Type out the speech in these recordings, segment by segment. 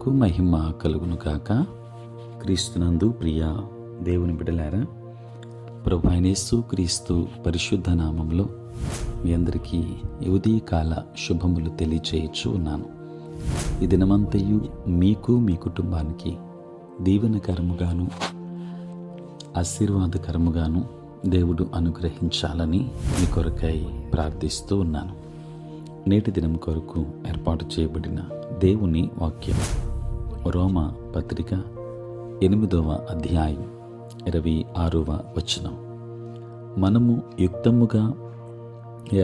ప్రభువునకు మహిమ కలుగును కాక. క్రీస్తునందు ప్రియ దేవుని బిడ్డలారా, ప్రభు అయిన యేసు క్రీస్తు పరిశుద్ధ నామంలో మీ అందరికీ ఉదయకాల శుభములు తెలియచేయచ్చు ఉన్నాను. ఈ దినమంతయు మీకు మీ కుటుంబానికి దీవెనకరముగాను ఆశీర్వాదకరముగాను దేవుడు అనుగ్రహించాలని మీ కొరకై ప్రార్థిస్తూ ఉన్నాను. నేటి దినం కొరకు ఏర్పాటు చేయబడిన దేవుని వాక్యం రోమా పత్రిక 8వ అధ్యాయం 26వ వచనం. మనము యుక్తముగా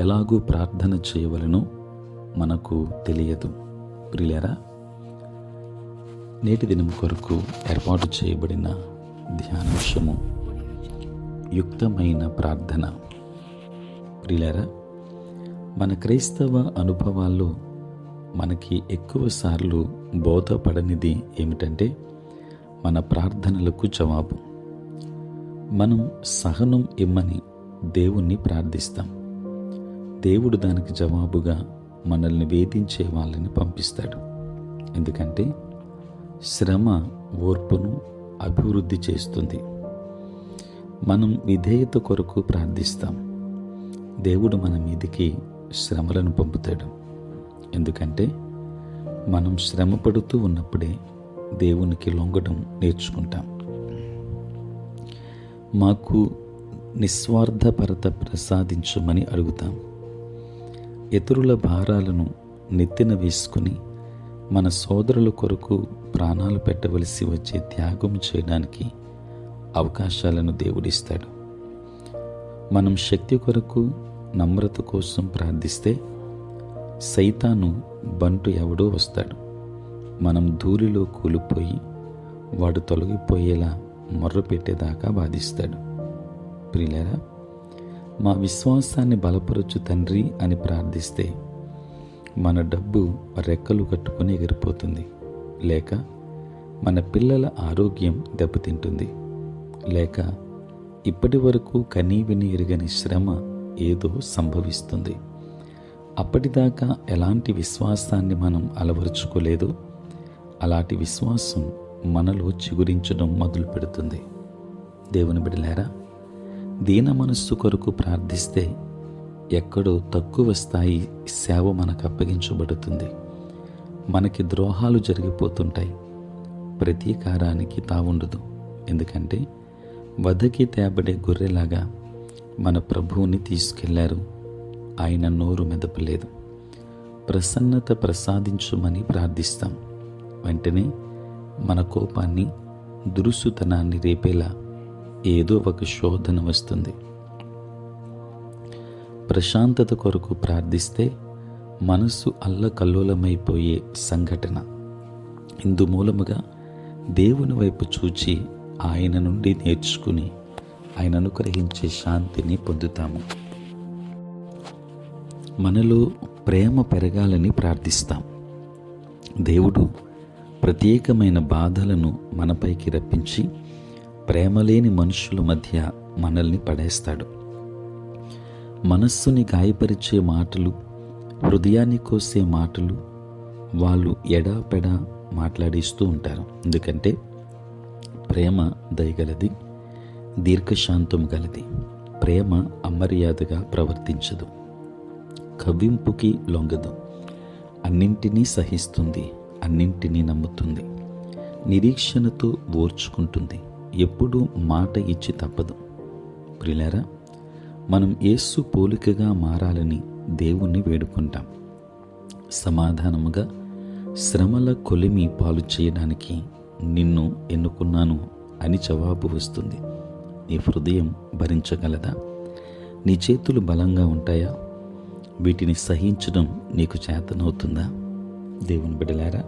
ఎలాగూ ప్రార్థన చేయవలనో మనకు తెలియదు. ప్రియులారా, నేటి దినం కొరకు ఏర్పాటు చేయబడిన ధ్యానాంశము యుక్తమైన ప్రార్థన. ప్రియులారా, మన క్రైస్తవ అనుభవాల్లో మనకి ఎక్కువసార్లు బోధపడనిది ఏమిటంటే మన ప్రార్థనలకు జవాబు. మనం సహనం ఇమ్మని దేవుణ్ణి ప్రార్థిస్తాం. దేవుడు దానికి జవాబుగా మనల్ని వేధించే వాళ్ళని పంపిస్తాడు. ఎందుకంటే శ్రమ ఓర్పును అభివృద్ధి చేస్తుంది. మనం విధేయత కొరకు ప్రార్థిస్తాం. దేవుడు మన మీదికి శ్రమలను పంపుతాడు. ఎందుకంటే మనం శ్రమ పడుతూ ఉన్నప్పుడే దేవునికి లొంగడం నేర్చుకుంటాం. మాకు నిస్వార్థపరత ప్రసాదించమని అడుగుతాం. ఇతరుల భారాలను నెత్తిన వేసుకుని మన సోదరుల కొరకు ప్రాణాలు పెట్టవలసి వచ్చే త్యాగం చేయడానికి అవకాశాలను దేవుడిస్తాడు. మనం శక్తి కొరకు నమ్రత కోసం ప్రార్థిస్తే సైతాను బంటు ఎవడో వస్తాడు. మనం ధూళిలో కూలిపోయి వాడు తొలగిపోయేలా మొర్ర పెట్టేదాకా బాధిస్తాడు. ప్రియులారా, మా విశ్వాసాన్ని బలపరచు తండ్రి అని ప్రార్థిస్తే మన డబ్బు రెక్కలు కట్టుకొని ఎగిరిపోతుంది, లేక మన పిల్లల ఆరోగ్యం దెబ్బతింటుంది, లేక ఇప్పటి వరకు కనీవిని ఎరుగని శ్రమ ఏదో సంభవిస్తుంది. అప్పటిదాకా ఎలాంటి విశ్వాసాన్ని మనం అలవరుచుకోలేదో అలాంటి విశ్వాసం మనలో చిగురించడం మొదలు పెడుతుంది. దేవుని బిడ్డలారా, దీన మనస్సు కొరకు ప్రార్థిస్తే ఎక్కడో తక్కువ స్థాయి సేవ మనకు అప్పగించబడుతుంది. మనకి ద్రోహాలు జరిగిపోతుంటాయి. ప్రతీకారానికి తావుండదు. ఎందుకంటే వధకి తేబడే గొర్రెలాగా మన ప్రభువుని తీసుకెళ్లారు. ఆయన నోరు మెదపలేదు. ప్రసన్నత ప్రసాదించుమని ప్రార్థిస్తాం. వెంటనే మన కోపాన్ని దురుసుతనాన్ని రేపేలా ఏదో ఒక శోధన వస్తుంది. ప్రశాంతత కొరకు ప్రార్థిస్తే మనస్సు అల్లకల్లోలమైపోయే సంఘటన. ఇందు మూలముగా దేవుని వైపు చూచి ఆయన నుండి నేర్చుకుని ఆయన అనుగ్రహించే శాంతిని పొందుతాము. మనలో ప్రేమ పెరగాలని ప్రార్థిస్తాం. దేవుడు ప్రత్యేకమైన బాధలను మనపైకి రప్పించి ప్రేమలేని మనుషుల మధ్య మనల్ని పడేస్తాడు. మనస్సుని గాయపరిచే మాటలు, హృదయాన్ని కోసే మాటలు వాళ్ళు ఎడాపెడా మాట్లాడిస్తూ ఉంటారు. ఎందుకంటే ప్రేమ దయగలది, దీర్ఘశాంతం గలది. ప్రేమ అమర్యాదగా ప్రవర్తించదు, కవ్వింపుకి లొంగదు, అన్నింటినీ సహిస్తుంది, అన్నింటినీ నమ్ముతుంది, నిరీక్షణతో ఓర్చుకుంటుంది, ఎప్పుడూ మాట ఇచ్చి తప్పదు. ప్రియులారా, మనం యేసు పోలికగా మారాలని దేవుణ్ణి వేడుకుంటాం. సమాధానముగా శ్రమల కొలిమి పాలు చేయడానికి నిన్ను ఎన్నుకున్నాను అని జవాబు వస్తుంది. నీ హృదయం భరించగలదా? నీ చేతులు బలంగా ఉంటాయా? వీటిని సహించడం నీకు చేతనవుతుందా? దేవుని బిడ్డలారా,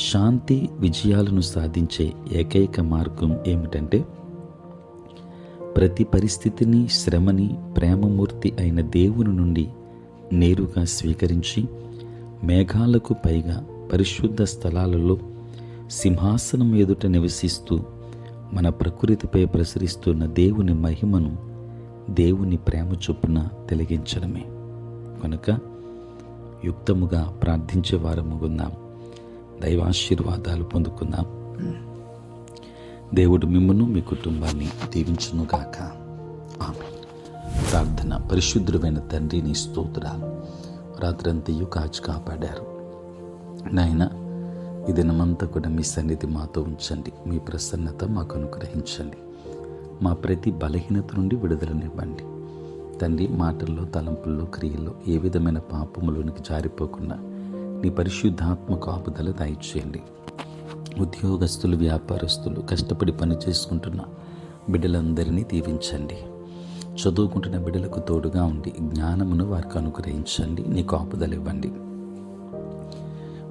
శాంతి విజయాలను సాధించే ఏకైక మార్గం ఏమిటంటే ప్రతి పరిస్థితిని, శ్రమని ప్రేమమూర్తి అయిన దేవుని నుండి నేరుగా స్వీకరించి మేఘాలకు పైగా పరిశుద్ధ స్థలాలలో సింహాసనం ఎదుట నివసిస్తూ మన ప్రకృతిపై ప్రసరిస్తున్న దేవుని మహిమను దేవుని ప్రేమ చొప్పున తెలిగించడమే. కనుక యుక్తముగా ప్రార్థించే వారముగున్నాం. దైవాశీర్వాదాలు పొందుకుందాం. దేవుడు మిమ్మును మీ కుటుంబాన్ని దీవించునుగాక. ఆమేన్. ప్రార్థన. పరిశుద్ధుడైన తండ్రి, నీ స్తోత్రాలు. రాత్రంతయు కాచి కాపాడారు నాయన. ఈ దినమంతా కూడా మీ సన్నిధి మాతో ఉంచండి. మీ ప్రసన్నత మాకు అనుగ్రహించండి. మా ప్రతి బలహీనత నుండి విడుదలనివ్వండి తండ్రి. మాటల్లో, తలంపుల్లో, క్రియల్లో ఏ విధమైన పాపములోనికి జారిపోకుండా నీ పరిశుద్ధాత్మ కాపుదల దయచేయండి. ఉద్యోగస్తులు, వ్యాపారస్తులు, కష్టపడి పని చేసుకుంటున్న బిడ్డలందరినీ దీవించండి. చదువుకుంటున్న బిడ్డలకు తోడుగా ఉండి జ్ఞానమును వారికి అనుగ్రహించండి. నీ కాపుదల ఇవ్వండి.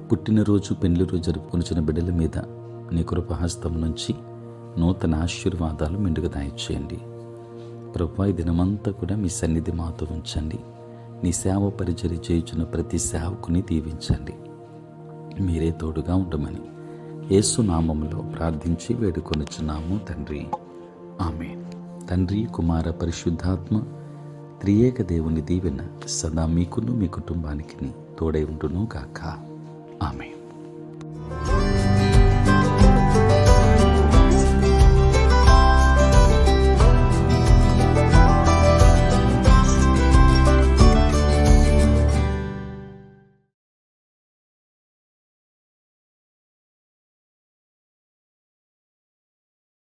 పుట్టినరోజు, పెళ్లి రోజు జరుపుకొనిచిన బిడ్డల మీద నీ కృపహస్తం నుంచి నూతన ఆశీర్వాదాలు మెండుగా దయచేయండి. ప్రభువా, ఈ దినమంతా కూడా మీ సన్నిధి మాతో ఉంచండి. నీ సేవ పరిచర్య చేయుచున్న ప్రతి సేవకుని దీవించండి. మీరే తోడుగా ఉండమని యేసు నామములో ప్రార్థించి వేడుకొనుచున్నాము తండ్రి. ఆమేన్. తండ్రి, కుమార, పరిశుద్ధాత్మ త్రియేక దేవుని దీవెన సదా మీకును మీ కుటుంబానికి తోడై ఉండును గాక. ఆమేన్.